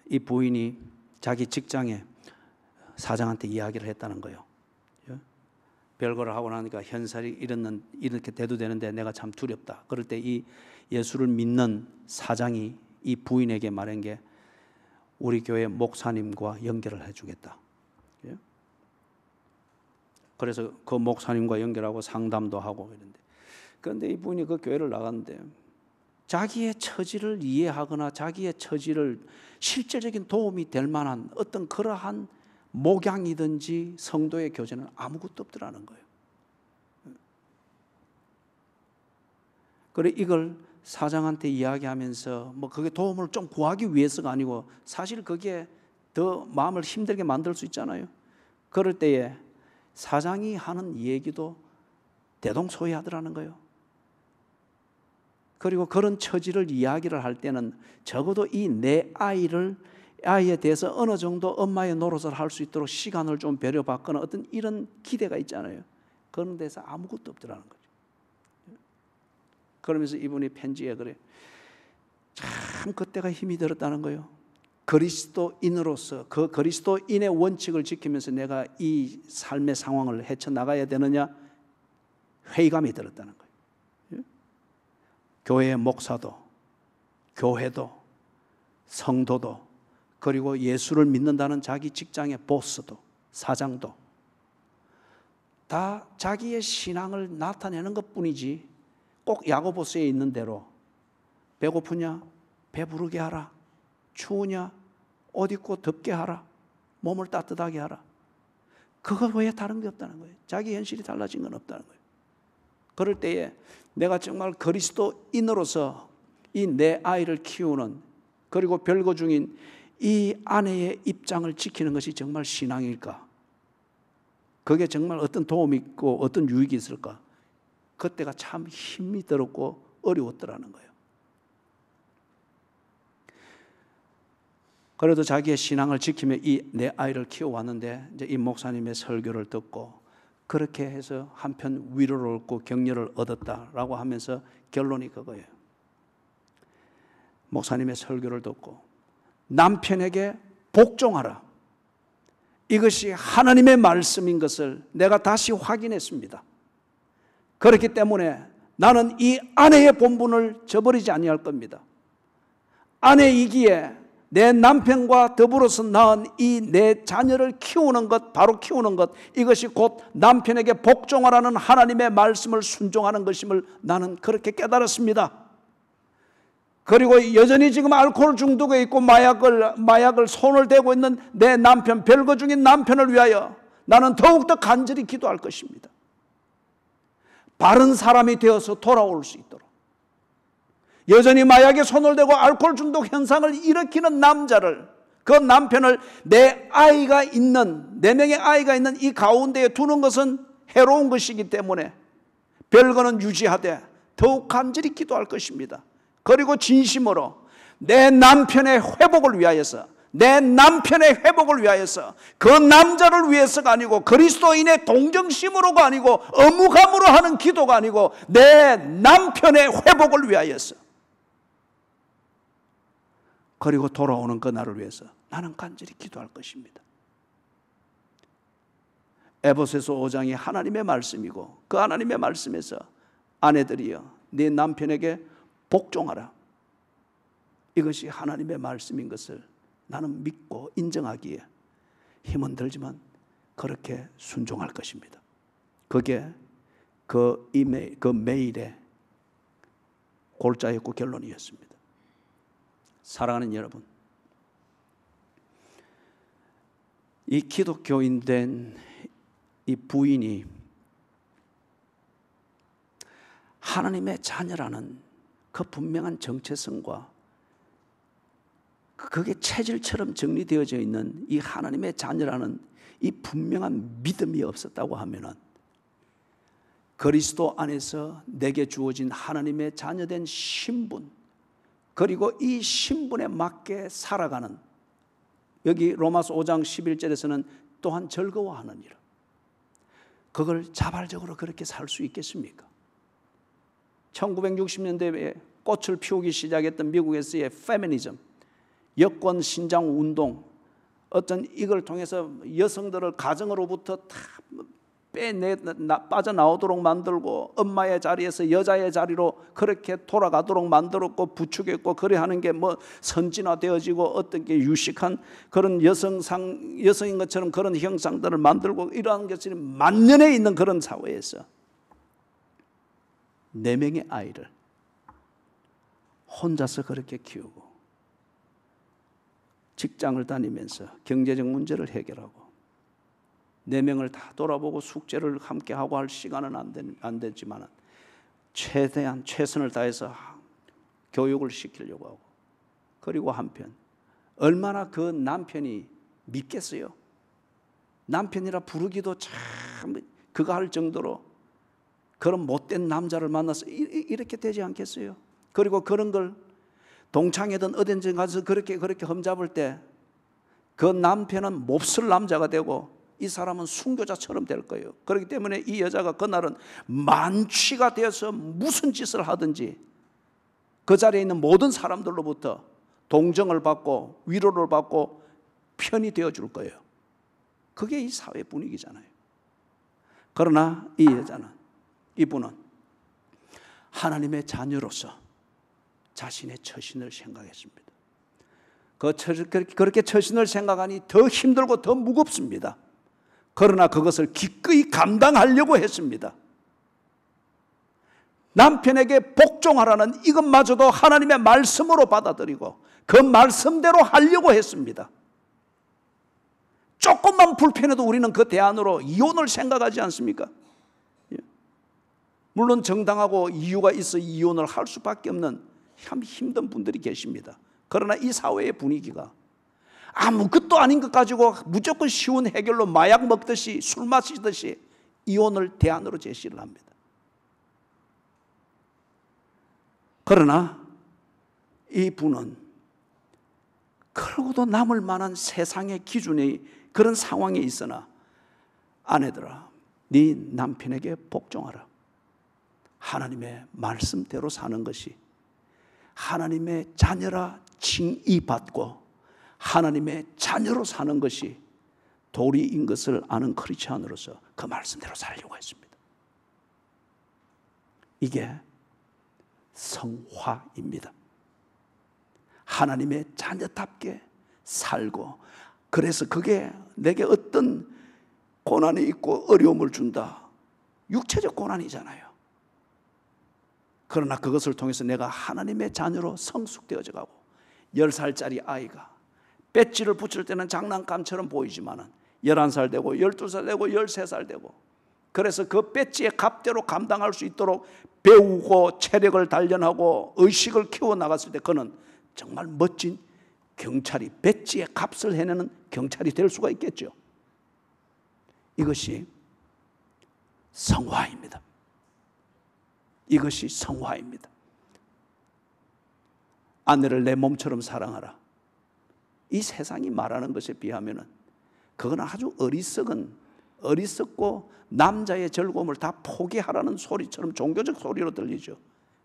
Speaker 1: 이 부인이 자기 직장에 사장한테 이야기를 했다는 거예요. 별거를 하고 나니까 현살이 이렇게 돼도 되는데 내가 참 두렵다. 그럴 때 이 예수를 믿는 사장이 이 부인에게 말한 게 우리 교회 목사님과 연결을 해주겠다. 그래서 그 목사님과 연결하고 상담도 하고 이런데, 그런데 이 분이 그 교회를 나갔는데 자기의 처지를 이해하거나 자기의 처지를 실질적인 도움이 될 만한 어떤 그러한 목양이든지 성도의 교제는 아무것도 없더라는 거예요. 그래 이걸 사장한테 이야기하면서 뭐 그게 도움을 좀 구하기 위해서가 아니고 사실 그게 더 마음을 힘들게 만들 수 있잖아요. 그럴 때에 사장이 하는 얘기도 대동소이하더라는 거예요. 그리고 그런 처지를 이야기를 할 때는 적어도 이 내 아이에 대해서 어느 정도 엄마의 노릇을 할 수 있도록 시간을 좀 배려받거나 어떤 이런 기대가 있잖아요. 그런 데서 아무것도 없더라는 거죠. 그러면서 이분이 편지에 그래, 참 그때가 힘이 들었다는 거예요. 그리스도인으로서 그 그리스도인의 원칙을 지키면서 내가 이 삶의 상황을 헤쳐나가야 되느냐 회의감이 들었다는 거예요. 교회의 목사도 교회도 성도도 그리고 예수를 믿는다는 자기 직장의 보스도 사장도 다 자기의 신앙을 나타내는 것뿐이지 꼭 야고보서에 있는 대로 배고프냐 배부르게 하라, 추우냐 옷 입고 덥게 하라, 몸을 따뜻하게 하라, 그거 외에 다른 게 없다는 거예요. 자기 현실이 달라진 건 없다는 거예요. 그럴 때에 내가 정말 그리스도인으로서 이 내 아이를 키우는 그리고 별거 중인 이 아내의 입장을 지키는 것이 정말 신앙일까? 그게 정말 어떤 도움이 있고 어떤 유익이 있을까? 그때가 참 힘이 들었고 어려웠더라는 거예요. 그래도 자기의 신앙을 지키며 이 내 아이를 키워왔는데 이제 이 목사님의 설교를 듣고 그렇게 해서 한편 위로를 얻고 격려를 얻었다라고 하면서 결론이 그거예요. 목사님의 설교를 듣고 남편에게 복종하라. 이것이 하나님의 말씀인 것을 내가 다시 확인했습니다. 그렇기 때문에 나는 이 아내의 본분을 저버리지 아니할 겁니다. 아내이기에 내 남편과 더불어서 낳은 이 내 자녀를 키우는 것, 바로 키우는 것, 이것이 곧 남편에게 복종하라는 하나님의 말씀을 순종하는 것임을 나는 그렇게 깨달았습니다. 그리고 여전히 지금 알코올 중독에 있고 마약을 손을 대고 있는 내 남편, 별거 중인 남편을 위하여 나는 더욱더 간절히 기도할 것입니다. 바른 사람이 되어서 돌아올 수 있도록. 여전히 마약에 손을 대고 알코올 중독 현상을 일으키는 남자를, 그 남편을 내 아이가 있는, 4명의 아이가 있는 이 가운데에 두는 것은 해로운 것이기 때문에 별거는 유지하되 더욱 간절히 기도할 것입니다. 그리고 진심으로 내 남편의 회복을 위하여서, 내 남편의 회복을 위하여서, 그 남자를 위해서가 아니고 그리스도인의 동정심으로가 아니고 의무감으로 하는 기도가 아니고 내 남편의 회복을 위하여서, 그리고 돌아오는 그날을 위해서 나는 간절히 기도할 것입니다. 에베소서 5장이 하나님의 말씀이고 그 하나님의 말씀에서 아내들이여 네 남편에게 복종하라. 이것이 하나님의 말씀인 것을 나는 믿고 인정하기에 힘은 들지만 그렇게 순종할 것입니다. 그게 그 메일의 골자였고 결론이었습니다. 사랑하는 여러분, 이 기독교인 된 이 부인이 하나님의 자녀라는 그 분명한 정체성과 그게 체질처럼 정리되어져 있는 이 하나님의 자녀라는 이 분명한 믿음이 없었다고 하면은 그리스도 안에서 내게 주어진 하나님의 자녀된 신분, 그리고 이 신분에 맞게 살아가는, 여기 로마서 5장 11절에서는 또한 즐거워하느니라. 그걸 자발적으로 그렇게 살 수 있겠습니까? 1960년대에 꽃을 피우기 시작했던 미국에서의 페미니즘, 여권 신장 운동, 어떤 이걸 통해서 여성들을 가정으로부터 다 빠져나오도록 만들고 엄마의 자리에서 여자의 자리로 그렇게 돌아가도록 만들었고 부추겼고, 그래 하는 게 뭐 선진화되어지고 어떤 게 유식한 그런 여성인 것처럼 그런 형상들을 만들고, 이러한 것들이 만연해 있는 그런 사회에서 4명의 아이를 혼자서 그렇게 키우고 직장을 다니면서 경제적 문제를 해결하고 4명을 다 돌아보고 숙제를 함께 하고 할 시간은 안 되지만 최대한 최선을 다해서 교육을 시키려고 하고, 그리고 한편 얼마나 그 남편이 밉겠어요. 남편이라 부르기도 참 그거 할 정도로 그런 못된 남자를 만나서 이렇게 되지 않겠어요? 그리고 그런 걸 동창회든 어딘지 가서 그렇게 험잡을 때 그 남편은 몹쓸 남자가 되고 이 사람은 순교자처럼 될 거예요. 그렇기 때문에 이 여자가 그날은 만취가 되어서 무슨 짓을 하든지 그 자리에 있는 모든 사람들로부터 동정을 받고 위로를 받고 편이 되어줄 거예요. 그게 이 사회 분위기잖아요. 그러나 이 여자는, 이분은 하나님의 자녀로서 자신의 처신을 생각했습니다. 그렇게 처신을 생각하니 더 힘들고 더 무겁습니다. 그러나 그것을 기꺼이 감당하려고 했습니다. 남편에게 복종하라는 이것마저도 하나님의 말씀으로 받아들이고 그 말씀대로 하려고 했습니다. 조금만 불편해도 우리는 그 대안으로 이혼을 생각하지 않습니까? 물론 정당하고 이유가 있어 이혼을 할 수밖에 없는 참 힘든 분들이 계십니다. 그러나 이 사회의 분위기가 아무것도 아닌 것 가지고 무조건 쉬운 해결로 마약 먹듯이 술 마시듯이 이혼을 대안으로 제시를 합니다. 그러나 이 분은 그러고도 남을 만한 세상의 기준이 그런 상황에 있으나, 아내들아, 네 남편에게 복종하라. 하나님의 말씀대로 사는 것이, 하나님의 자녀라 칭의받고 하나님의 자녀로 사는 것이 도리인 것을 아는 크리스찬으로서 그 말씀대로 살려고 했습니다. 이게 성화입니다. 하나님의 자녀답게 살고, 그래서 그게 내게 어떤 고난이 있고 어려움을 준다. 육체적 고난이잖아요. 그러나 그것을 통해서 내가 하나님의 자녀로 성숙되어져 가고, 10살짜리 아이가 배지를 붙일 때는 장난감처럼 보이지만 11살 되고 12살 되고 13살 되고, 그래서 그 배지의 값대로 감당할 수 있도록 배우고 체력을 단련하고 의식을 키워나갔을 때 그는 정말 멋진 경찰이, 배지의 값을 해내는 경찰이 될 수가 있겠죠. 이것이 성화입니다. 이것이 성화입니다. 아내를 내 몸처럼 사랑하라. 이 세상이 말하는 것에 비하면 그건 아주 어리석고 남자의 즐거움을 다 포기하라는 소리처럼 종교적 소리로 들리죠.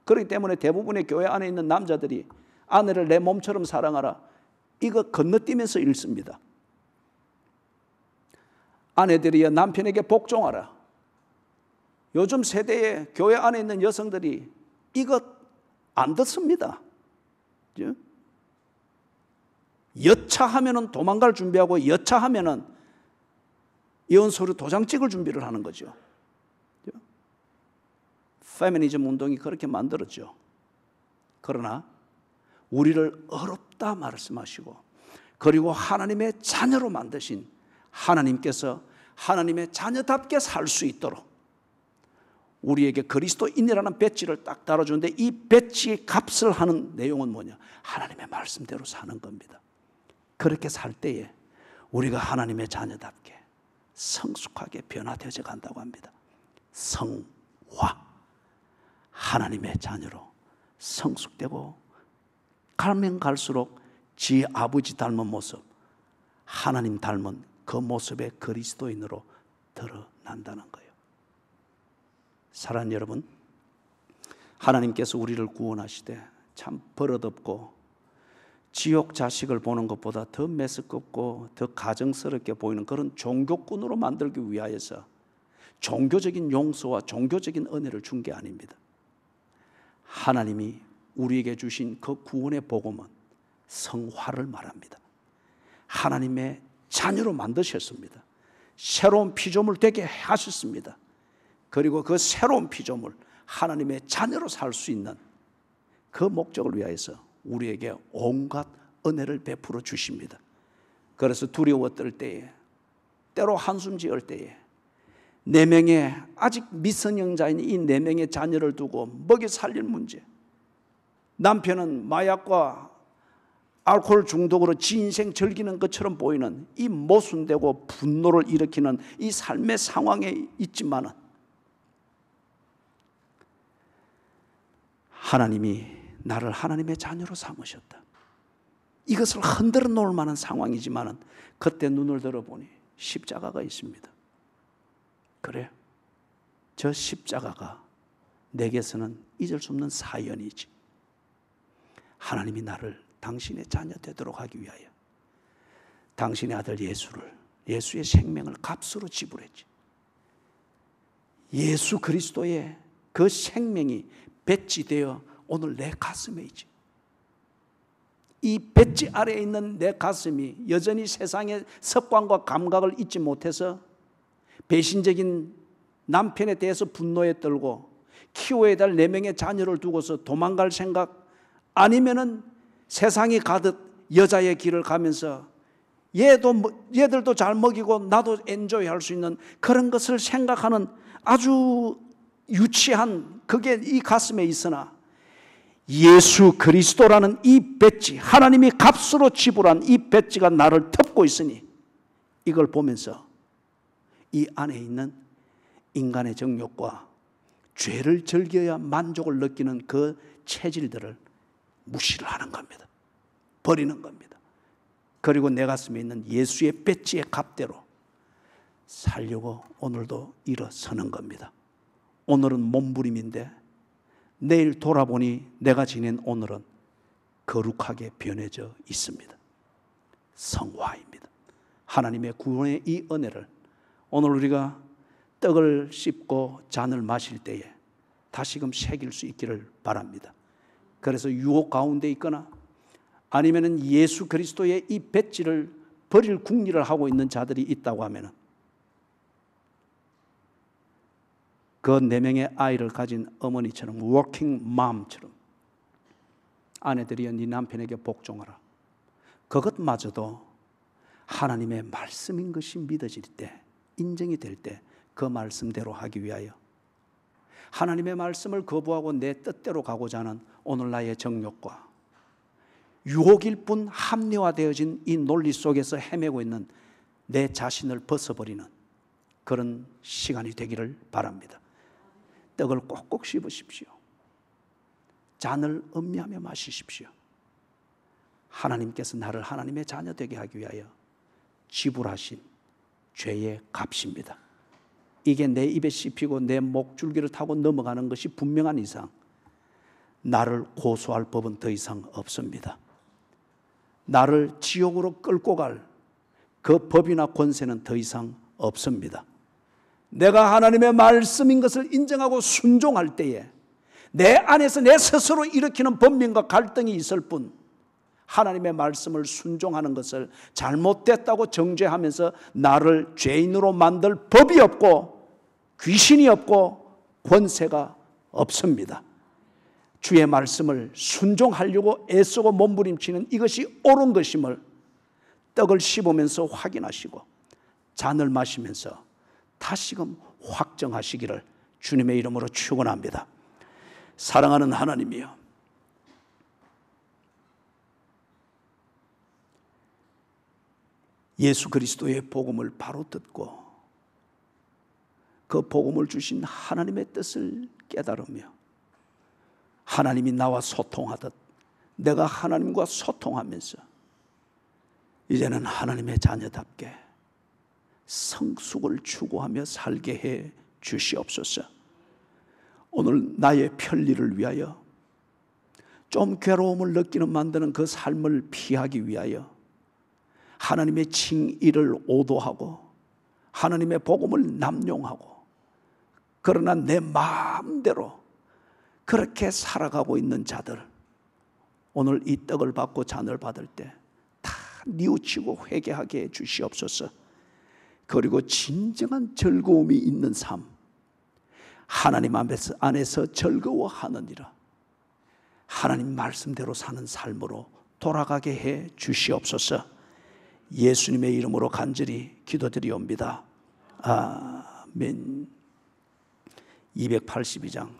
Speaker 1: 그렇기 때문에 대부분의 교회 안에 있는 남자들이 아내를 내 몸처럼 사랑하라, 이거 건너뛰면서 읽습니다. 아내들이여 남편에게 복종하라. 요즘 세대의 교회 안에 있는 여성들이 이것 안 듣습니다. 여차하면은 도망갈 준비하고, 여차하면은 이혼서류 도장 찍을 준비를 하는 거죠. 페미니즘 운동이 그렇게 만들었죠. 그러나 우리를 어렵다 말씀하시고, 그리고 하나님의 자녀로 만드신 하나님께서 하나님의 자녀답게 살 수 있도록 우리에게 그리스도인이라는 배지를 딱 달아주는데, 이 배지의 값을 하는 내용은 뭐냐? 하나님의 말씀대로 사는 겁니다. 그렇게 살 때에 우리가 하나님의 자녀답게 성숙하게 변화되어져 간다고 합니다. 성화, 하나님의 자녀로 성숙되고 가면 갈수록 지 아버지 닮은 모습, 하나님 닮은 그 모습의 그리스도인으로 드러난다는 거예요. 사랑하는 여러분, 하나님께서 우리를 구원하시되 참 버릇없고 지옥 자식을 보는 것보다 더 메스껍고 더 가정스럽게 보이는 그런 종교꾼으로 만들기 위하여서 종교적인 용서와 종교적인 은혜를 준 게 아닙니다. 하나님이 우리에게 주신 그 구원의 복음은 성화를 말합니다. 하나님의 자녀로 만드셨습니다. 새로운 피조물 되게 하셨습니다. 그리고 그 새로운 피조물, 하나님의 자녀로 살 수 있는 그 목적을 위하여서 우리에게 온갖 은혜를 베풀어 주십니다. 그래서 두려워 떨 때에, 때로 한숨 지을 때에, 4명의 아직 미성년자인 이 4명의 자녀를 두고 먹여 살릴 문제, 남편은 마약과 알코올 중독으로 지 인생 즐기는 것처럼 보이는 이 모순되고 분노를 일으키는 이 삶의 상황에 있지만은 하나님이 나를 하나님의 자녀로 삼으셨다. 이것을 흔들어 놓을 만한 상황이지만은 그때 눈을 들어보니 십자가가 있습니다. 그래, 저 십자가가 내게서는 잊을 수 없는 사연이지. 하나님이 나를 당신의 자녀 되도록 하기 위하여 당신의 아들 예수의 생명을 값으로 지불했지. 예수 그리스도의 그 생명이 배지되어 오늘 내 가슴에 있지. 이 배지 아래에 있는 내 가슴이 여전히 세상의 습관과 감각을 잊지 못해서 배신적인 남편에 대해서 분노에 떨고 키워야 될 4명의 자녀를 두고서 도망갈 생각, 아니면은 세상이 가듯 여자의 길을 가면서 얘들도 잘 먹이고 나도 엔조이할 수 있는 그런 것을 생각하는 아주 유치한 그게 이 가슴에 있으나, 예수 그리스도라는 이 배지, 하나님이 값으로 지불한 이 배지가 나를 덮고 있으니 이걸 보면서 이 안에 있는 인간의 정욕과 죄를 즐겨야 만족을 느끼는 그 체질들을 무시를 하는 겁니다. 버리는 겁니다. 그리고 내 가슴에 있는 예수의 배지의 값대로 살려고 오늘도 일어서는 겁니다. 오늘은 몸부림인데 내일 돌아보니 내가 지낸 오늘은 거룩하게 변해져 있습니다. 성화입니다. 하나님의 구원의 이 은혜를 오늘 우리가 떡을 씹고 잔을 마실 때에 다시금 새길 수 있기를 바랍니다. 그래서 유혹 가운데 있거나 아니면은 예수 그리스도의 이 배지를 버릴 궁리를 하고 있는 자들이 있다고 하면은 그 4명의 아이를 가진 어머니처럼, 워킹 맘처럼 아내들이여 네 남편에게 복종하라. 그것마저도 하나님의 말씀인 것이 믿어질 때, 인정이 될 때 그 말씀대로 하기 위하여 하나님의 말씀을 거부하고 내 뜻대로 가고자 하는 오늘 나의 정욕과 유혹일 뿐 합리화되어진 이 논리 속에서 헤매고 있는 내 자신을 벗어버리는 그런 시간이 되기를 바랍니다. 떡을 꼭꼭 씹으십시오. 잔을 음미하며 마시십시오. 하나님께서 나를 하나님의 자녀 되게 하기 위하여 지불하신 죄의 값입니다. 이게 내 입에 씹히고 내 목줄기를 타고 넘어가는 것이 분명한 이상 나를 고소할 법은 더 이상 없습니다. 나를 지옥으로 끌고 갈 그 법이나 권세는 더 이상 없습니다. 내가 하나님의 말씀인 것을 인정하고 순종할 때에 내 안에서 내 스스로 일으키는 번민과 갈등이 있을 뿐, 하나님의 말씀을 순종하는 것을 잘못됐다고 정죄하면서 나를 죄인으로 만들 법이 없고 귀신이 없고 권세가 없습니다. 주의 말씀을 순종하려고 애쓰고 몸부림치는 이것이 옳은 것임을 떡을 씹으면서 확인하시고 잔을 마시면서 다시금 확정하시기를 주님의 이름으로 축원합니다. 사랑하는 하나님이여, 예수 그리스도의 복음을 바로 듣고 그 복음을 주신 하나님의 뜻을 깨달으며 하나님이 나와 소통하듯 내가 하나님과 소통하면서 이제는 하나님의 자녀답게 성숙을 추구하며 살게 해 주시옵소서. 오늘 나의 편리를 위하여, 좀 괴로움을 느끼는 만드는 그 삶을 피하기 위하여 하나님의 칭의를 오도하고 하나님의 복음을 남용하고, 그러나 내 마음대로 그렇게 살아가고 있는 자들, 오늘 이 떡을 받고 잔을 받을 때 다 뉘우치고 회개하게 해 주시옵소서. 그리고 진정한 즐거움이 있는 삶, 하나님 안에서 즐거워하느니라, 하나님 말씀대로 사는 삶으로 돌아가게 해 주시옵소서. 예수님의 이름으로 간절히 기도드리옵니다. 아멘. 282장